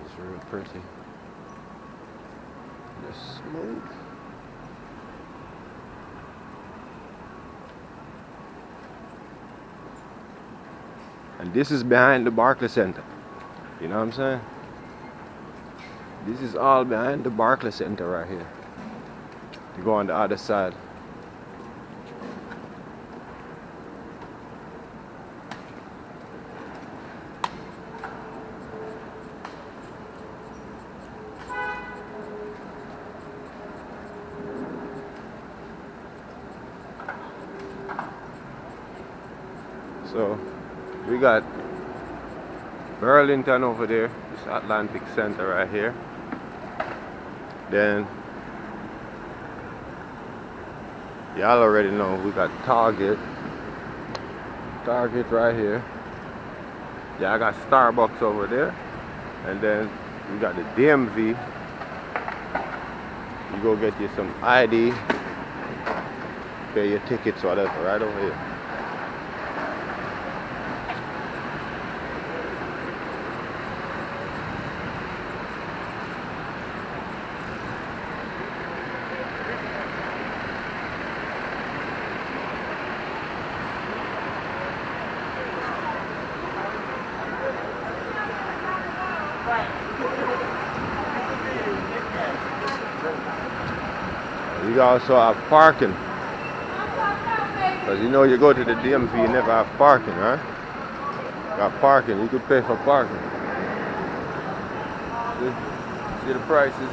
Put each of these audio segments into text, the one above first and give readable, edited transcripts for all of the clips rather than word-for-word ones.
It's real pretty. Just smooth. And this is behind the Barclays Center. You know what I'm saying? This is all behind the Barclays Center right here. You go on the other side. So we got Burlington over there, this Atlantic Center right here. Then y'all already know we got Target right here. Yeah, I got Starbucks over there. And then we got the DMV. You go get you some ID, pay your tickets, whatever, right over here. You also have parking, because you know you go to the DMV, you never have parking, right? You got parking, you could pay for parking. See the prices?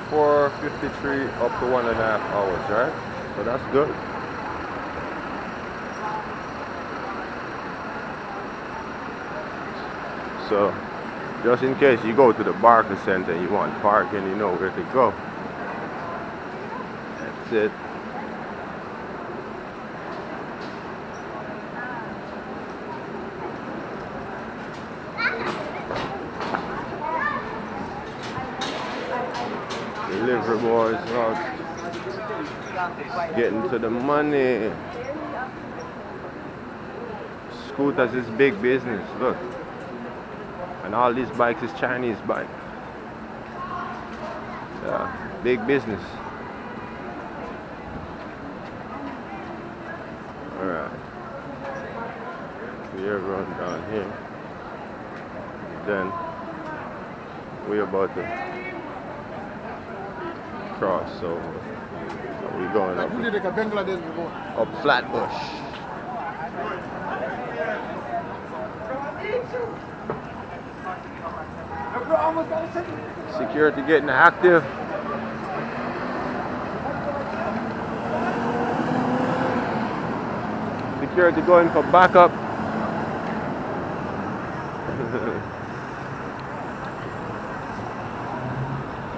$4.53 up to 1.5 hours, right? So that's good. So just in case you go to the Barclays Center and you want parking, you know where to go. That's it. Delivery boys out getting to the money. Scooters is big business, look. And all these bikes is Chinese bike. Yeah, big business. Alright. We're going down here. Then we're about to cross over. So we're going up Flatbush. Security getting active. Security going for backup.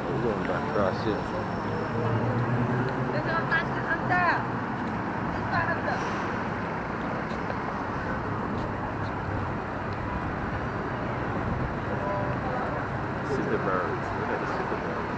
We're going back across here. See the birds. Look at the birds.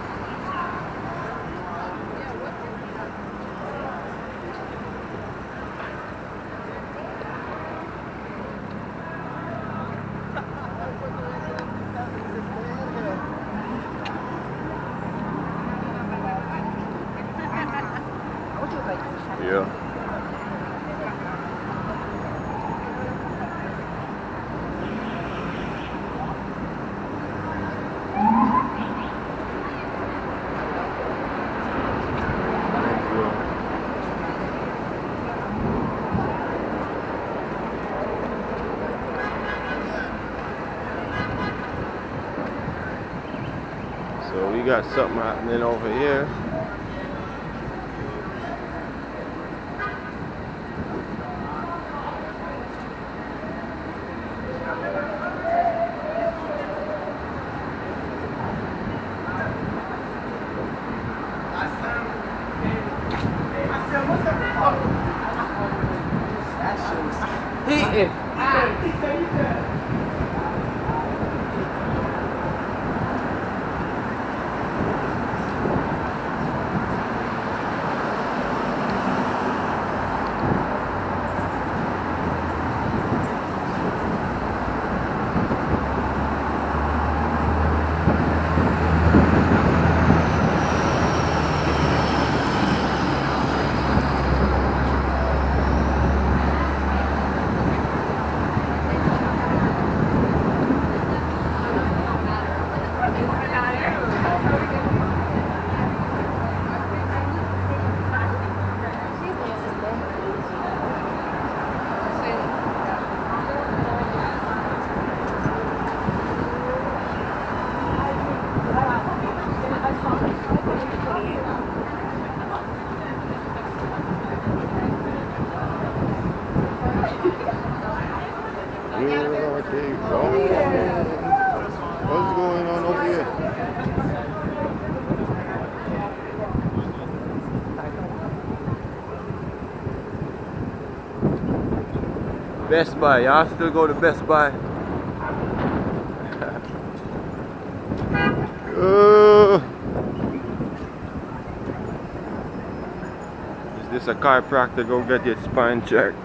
Yeah. So we got something happening over here. Here they go. What's going on over here? Best Buy, y'all still go to Best Buy? Is this a chiropractor? Go get your spine checked.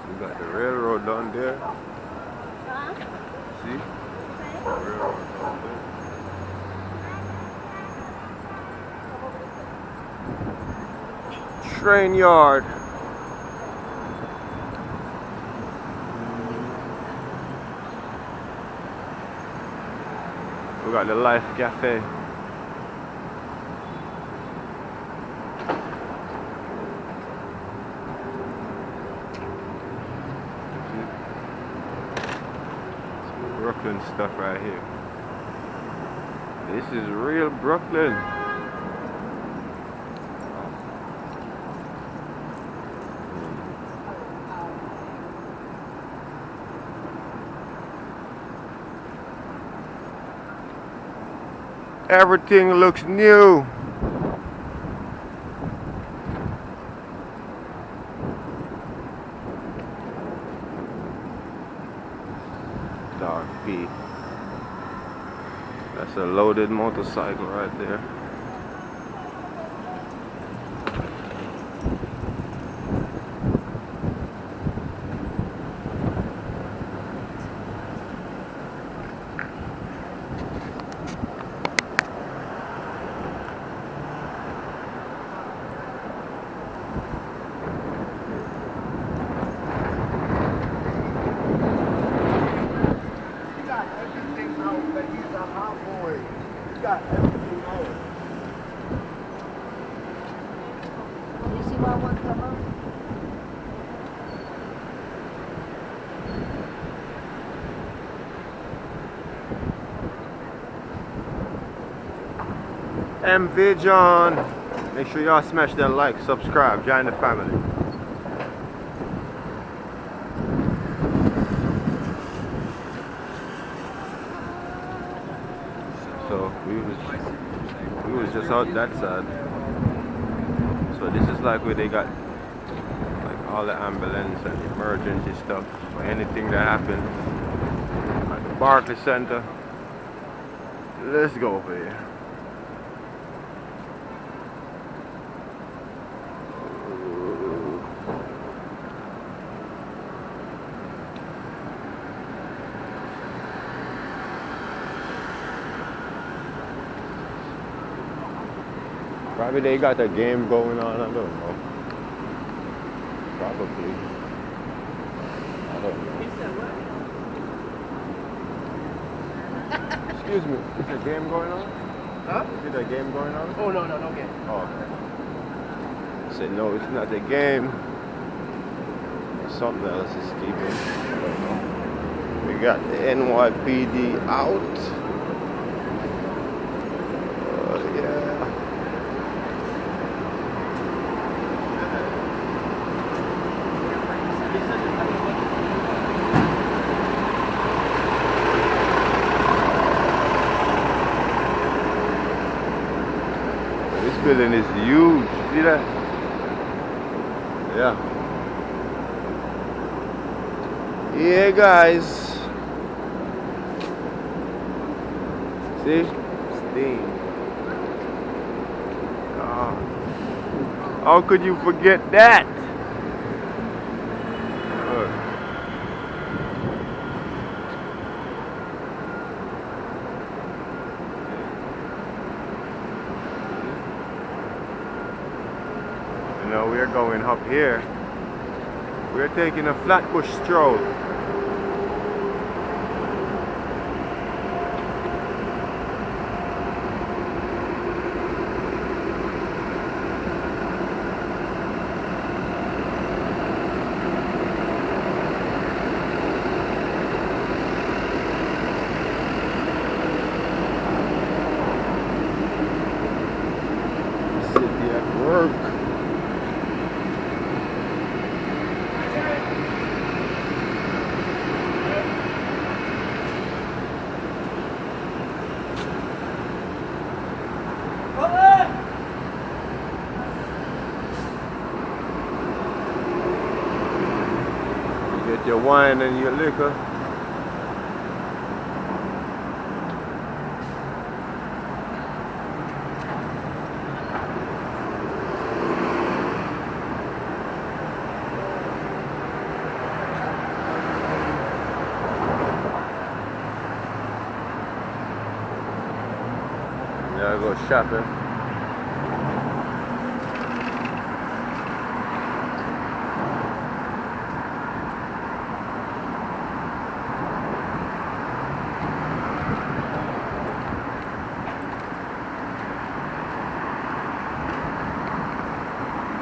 We got the railroad down there. See? Railroad down there. Train yard. We got the Life Cafe. Brooklyn stuff right here. This is real Brooklyn. Everything looks new. Dog P. That's a loaded motorcycle right there. MVision. Make sure y'all smash that like, subscribe, join the family. So we was just out that side. So this is like where they got like all the ambulance and emergency stuff or anything that happened at the Barclays Center. Let's go over here. Probably they got a game going on, I don't know. Probably. I don't know. Excuse me, is a game going on? Huh? Is a game going on? Oh, no game. Oh, okay. I said, no, it's not a game. Something else is keeping. I don't know. We got the NYPD out. Yeah. This building is huge. See that? Yeah. Yeah, guys. See? Steam. How could you forget that? know, we're going up here. We're taking a Flatbush stroll. City at work. Get your wine and your liquor. Yeah, I go shopping.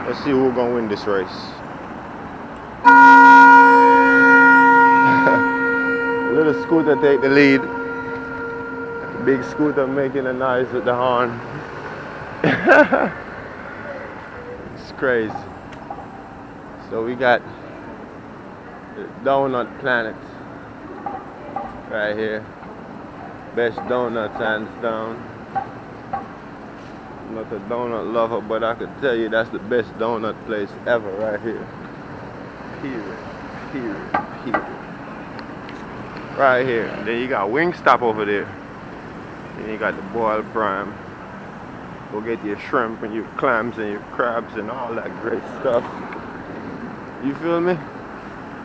Let's see who's gonna win this race. Little scooter take the lead. Big scooter making a noise with the horn. It's crazy. So we got the Donut Planet right here. Best donuts hands down. I'm not a donut lover, but I can tell you that's the best donut place ever right here. Period. Period. Period. Right here. And then you got Wingstop over there. Then you got the boiled prime. Go get your shrimp and your clams and your crabs and all that great stuff. You feel me?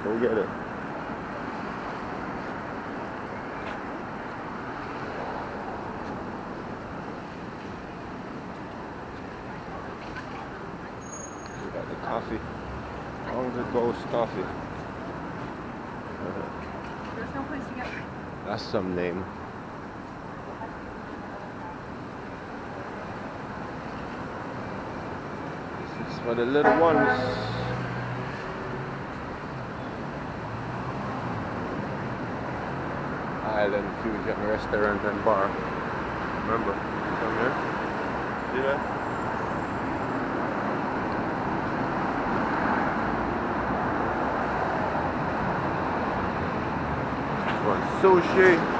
Go get it. We got the coffee. Hungry Ghost coffee. There's no place to get. That's some name. This is for the little ones. Island Fusion Restaurant and Bar. Remember? Come here. See that? Want sushi?